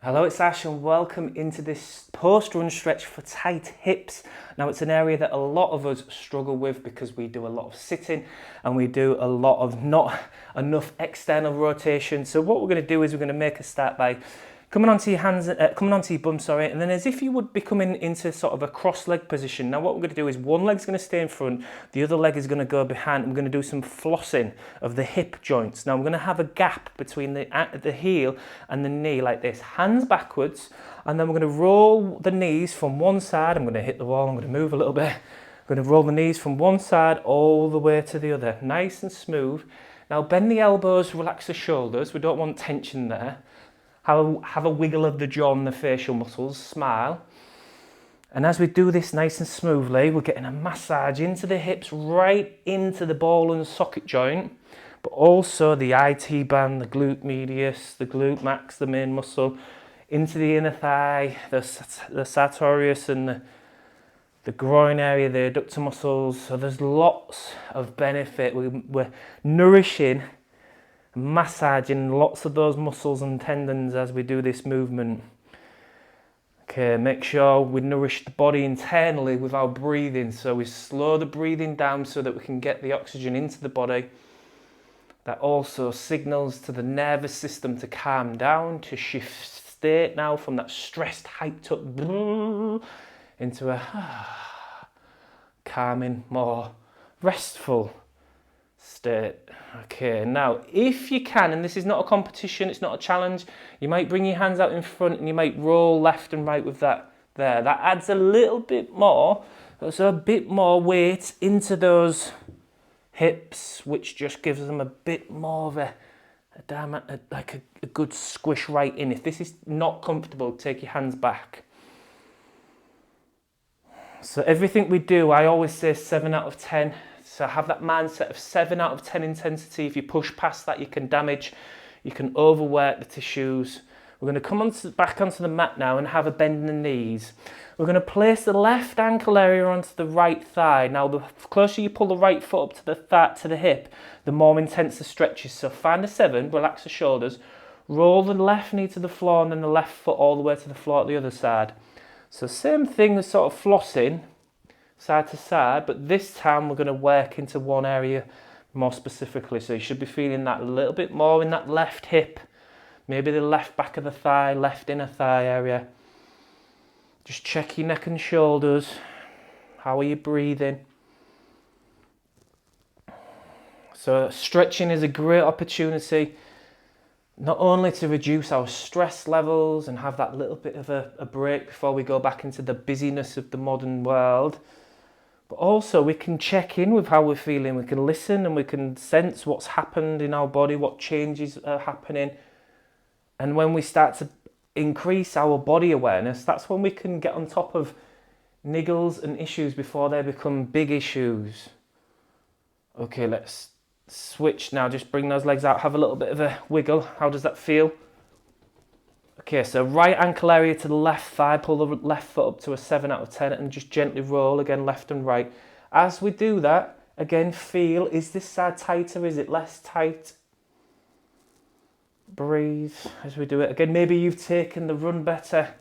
Hello, it's Ash and welcome into this post-run stretch for tight hips. Now it's an area that a lot of us struggle with because we do a lot of sitting and we do a lot of not enough external rotation. So what we're going to do is we're going to make a start by coming onto your hands, coming onto your bum, and then as if you would be coming into sort of a cross-leg position. Now what we're going to do is one leg's going to stay in front, the other leg is going to go behind, and we're going to do some flossing of the hip joints. Now we're going to have a gap between the heel and the knee like this, hands backwards, and then we're going to roll the knees from one side. I'm going to hit the wall, I'm going to move a little bit. I'm going to roll the knees from one side all the way to the other, nice and smooth. Now bend the elbows, relax the shoulders, we don't want tension there. Have a wiggle of the jaw and the facial muscles, smile. And as we do this nice and smoothly, we're getting a massage into the hips, right into the ball and socket joint, but also the IT band, the glute medius, the glute max, the main muscle, into the inner thigh, the sartorius and the groin area, the adductor muscles. So there's lots of benefit. We're nourishing, massaging lots of those muscles and tendons as we do this movement. Okay, make sure we nourish the body internally with our breathing. So we slow the breathing down so that we can get the oxygen into the body. That also signals to the nervous system to calm down, to shift state now from that stressed, hyped up into a calming, more restful state. Okay, now if you can, and this is not a competition, it's not a challenge, you might bring your hands out in front and you might roll left and right with that there. That adds a little bit more, so a bit more weight into those hips, which just gives them a bit more of a good squish right in. If this is not comfortable, take your hands back. So everything we do, I always say 7 out of 10. So have that mindset of 7 out of 10 intensity. If you push past that, you can damage, you can overwork the tissues. We're going to come back onto the mat now and have a bend in the knees. We're going to place the left ankle area onto the right thigh. Now, the closer you pull the right foot up to the hip, the more intense the stretch is. So find a 7, relax the shoulders, roll the left knee to the floor and then the left foot all the way to the floor at the other side. So same thing as sort of flossing, side to side, but this time we're going to work into one area more specifically. So you should be feeling that a little bit more in that left hip, maybe the left back of the thigh, left inner thigh area. Just check your neck and shoulders. How are you breathing? So stretching is a great opportunity not only to reduce our stress levels and have that little bit of a break before we go back into the busyness of the modern world, but also we can check in with how we're feeling. We can listen and we can sense what's happened in our body, what changes are happening. And when we start to increase our body awareness, that's when we can get on top of niggles and issues before they become big issues. Okay, let's switch now. Just bring those legs out, have a little bit of a wiggle. How does that feel? Okay, so right ankle area to the left thigh, pull the left foot up to a 7 out of 10 and just gently roll again left and right. As we do that, again feel, is this side tighter, is it less tight? Breathe as we do it. Again, maybe you've taken the Run Better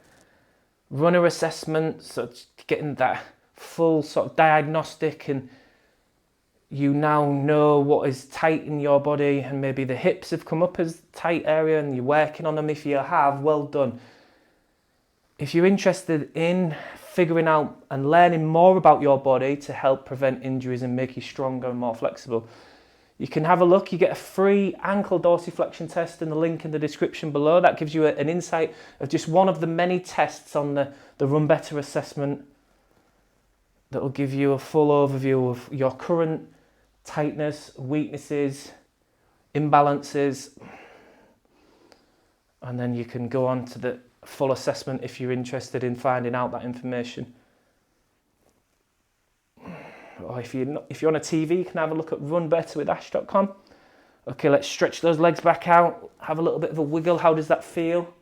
runner assessment, so getting that full sort of diagnostic and you now know what is tight in your body, and maybe the hips have come up as tight area and you're working on them. If you have, well done. If you're interested in figuring out and learning more about your body to help prevent injuries and make you stronger and more flexible, you can have a look. You get a free ankle dorsiflexion test in the link in the description below. That gives you an insight of just one of the many tests on the Run Better assessment that will give you a full overview of your current tightness, weaknesses, imbalances, and then you can go on to the full assessment if you're interested in finding out that information. Or if you're on a TV, you can have a look at runbetterwithash.com. Okay, let's stretch those legs back out, have a little bit of a wiggle. How does that feel?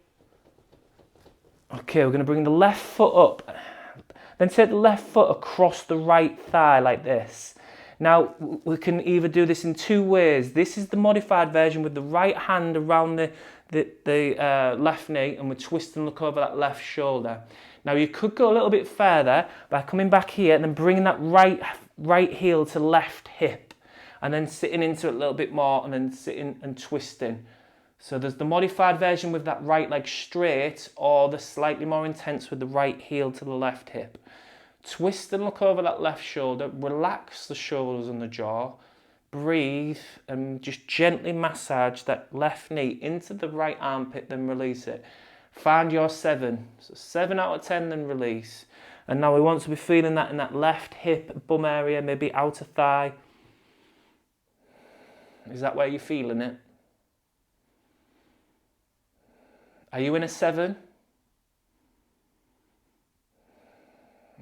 Okay, we're going to bring the left foot up, then take the left foot across the right thigh like this. Now, we can either do this in two ways. This is the modified version with the right hand around the left knee and we twist and look over that left shoulder. Now you could go a little bit further by coming back here and then bringing that right heel to left hip and then sitting into it a little bit more and then sitting and twisting. So there's the modified version with that right leg straight or the slightly more intense with the right heel to the left hip. Twist and look over that left shoulder, relax the shoulders and the jaw, breathe and just gently massage that left knee into the right armpit, then release it. Find your 7. So 7 out of 10, then release. And now we want to be feeling that in that left hip, bum area, maybe outer thigh. Is that where you're feeling it? Are you in a 7?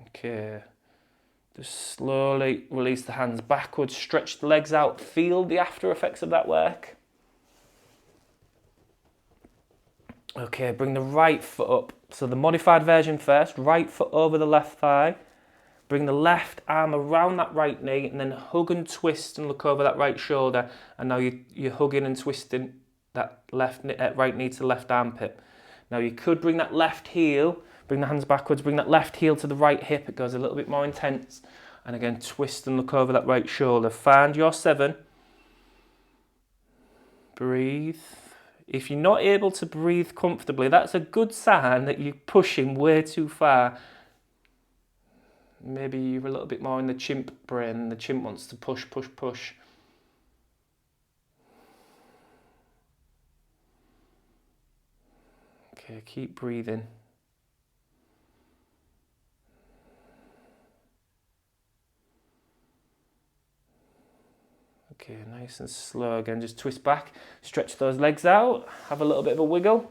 Okay. Just slowly release the hands backwards, stretch the legs out, feel the after effects of that work. Okay, bring the right foot up. So the modified version first, right foot over the left thigh. Bring the left arm around that right knee and then hug and twist and look over that right shoulder. And now you're hugging and twisting that right knee to the left armpit. Now you could bring that left heel, bring the hands backwards, bring that left heel to the right hip. It goes a little bit more intense. And again, twist and look over that right shoulder. Find your 7. Breathe. If you're not able to breathe comfortably, that's a good sign that you're pushing way too far. Maybe you're a little bit more in the chimp brain. The chimp wants to push, push, push. Okay, keep breathing. Okay, nice and slow again. Just twist back, stretch those legs out, have a little bit of a wiggle.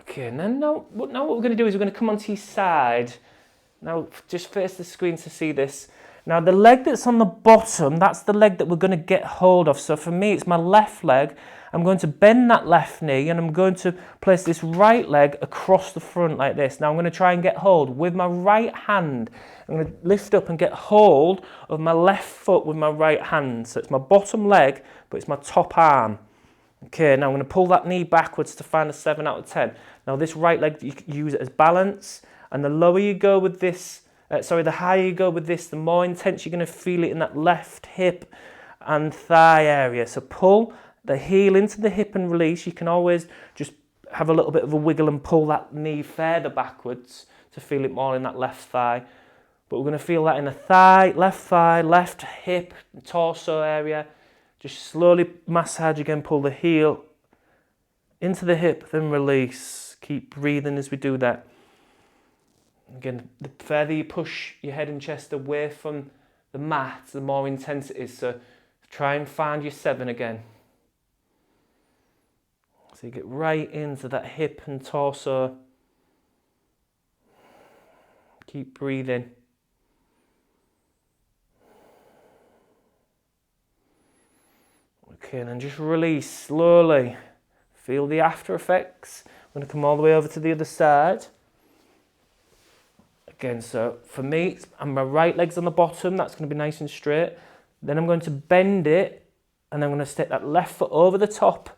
Okay, and then now what we're going to do is we're going to come onto your side. Now, just face the screen to see this. Now, the leg that's on the bottom, that's the leg that we're going to get hold of. So for me, it's my left leg. I'm going to bend that left knee and I'm going to place this right leg across the front like this. Now I'm going to try and get hold with my right hand. I'm going to lift up and get hold of my left foot with my right hand. So it's my bottom leg, but it's my top arm. Okay, now I'm going to pull that knee backwards to find a 7 out of 10. Now this right leg, you can use it as balance. And the lower you go with this, the higher you go with this, the more intense you're going to feel it in that left hip and thigh area. So pull the heel into the hip and release. You can always just have a little bit of a wiggle and pull that knee further backwards to feel it more in that left thigh. But we're going to feel that in the left hip, torso area. Just slowly massage again, pull the heel into the hip, then release. Keep breathing as we do that. Again, the further you push your head and chest away from the mat, the more intense it is. So try and find your 7 again. So you get right into that hip and torso. Keep breathing. Okay, and then just release slowly. Feel the after effects. I'm going to come all the way over to the other side. Again, so for me, my right leg's on the bottom. That's going to be nice and straight. Then I'm going to bend it, and then I'm going to stick that left foot over the top.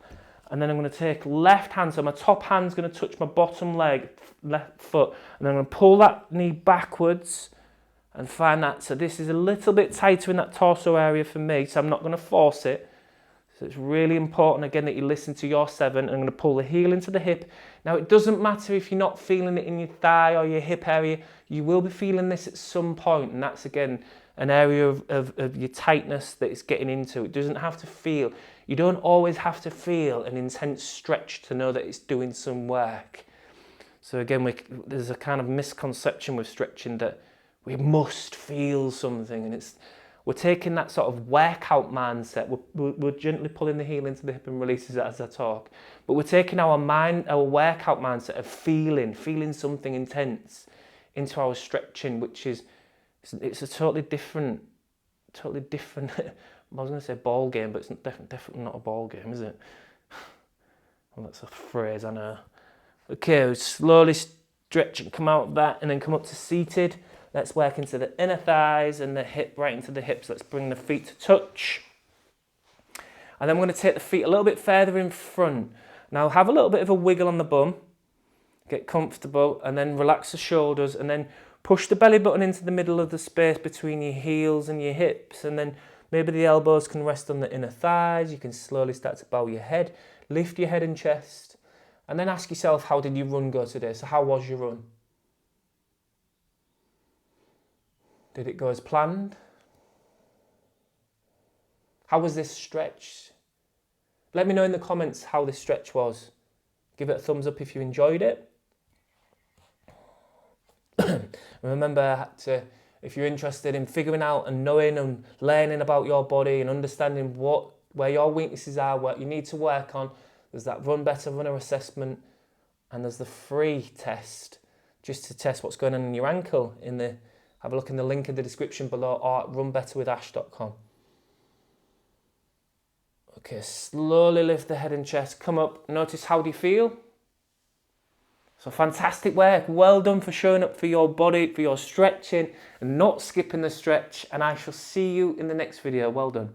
And then I'm going to take left hand, so my top hand's going to touch my bottom leg, left foot. And then I'm going to pull that knee backwards and find that. So this is a little bit tighter in that torso area for me, so I'm not going to force it. So it's really important, again, that you listen to your 7. I'm going to pull the heel into the hip. Now, it doesn't matter if you're not feeling it in your thigh or your hip area. You will be feeling this at some point, and that's, again, an area of your tightness that it's getting into. It doesn't have to feel. You don't always have to feel an intense stretch to know that it's doing some work. So again, there's a kind of misconception with stretching that we must feel something, and we're taking that sort of workout mindset. We're gently pulling the heel into the hip and releases it as I talk. But we're taking our workout mindset of feeling something intense into our stretching, which is, it's a totally different, I was going to say ball game, but it's definitely not a ball game, is it? Well, that's a phrase, I know. Okay, slowly stretch and come out of that, and then come up to seated. Let's work into the inner thighs and the hip, right into the hips. Let's bring the feet to touch. And then we're going to take the feet a little bit further in front. Now have a little bit of a wiggle on the bum, get comfortable, and then relax the shoulders, and then push the belly button into the middle of the space between your heels and your hips, and then maybe the elbows can rest on the inner thighs. You can slowly start to bow your head, lift your head and chest, and then ask yourself, how did your run go today? So how was your run? Did it go as planned? How was this stretch? Let me know in the comments how this stretch was. Give it a thumbs up if you enjoyed it. Remember if you're interested in figuring out and knowing and learning about your body and understanding where your weaknesses are, what you need to work on, there's that Run Better Runner assessment, and there's the free test just to test what's going on in your ankle. Have a look in the link in the description below, or at runbetterwithash.com. Okay, slowly lift the head and chest, come up, notice how do you feel? So fantastic work, well done for showing up for your body, for your stretching and not skipping the stretch, and I shall see you in the next video. Well done.